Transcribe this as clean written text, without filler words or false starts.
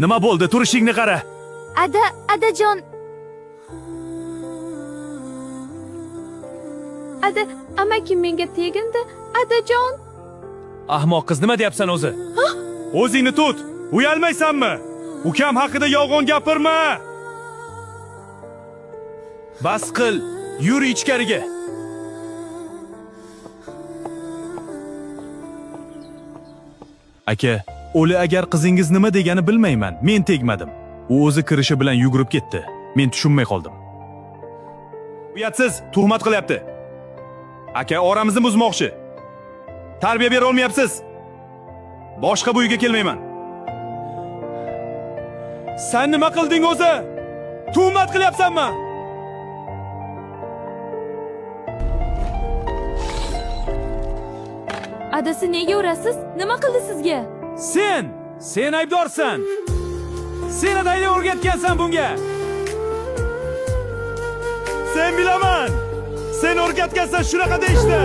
Nima bo'ldi? Turishingni qara. Adajon. Amaki menga tegindi. Adajon. Ahmoq qiz, nima deyapsan o'zi? O'zingni tut. Uyalmaysanmi? Ukam haqida yolg'on gapirma. Bas qil. Yur ichkariga. Aka, o'li agar qizingiz nima degani bilmayman. Men tegmadim. U o'zi kirishi bilan yugurib ketdi. Men tushunmay qoldim. Uyatsiz, tuhmat qilyapti. Aka, oramizni buzmoqchi. Tarbiya bera olmayapsiz. Boshqa bu uyga kelmayman. Sen nima qilding o'zi? Tuhmat qilyapsanmi? Adasi nega urasiz? Nima qildi sizga? Sen aybdorsan. Sen adayni o'rgatgansan bunga. Sen bilaman. Sen o'rgatgansan shunaqa deyishdi.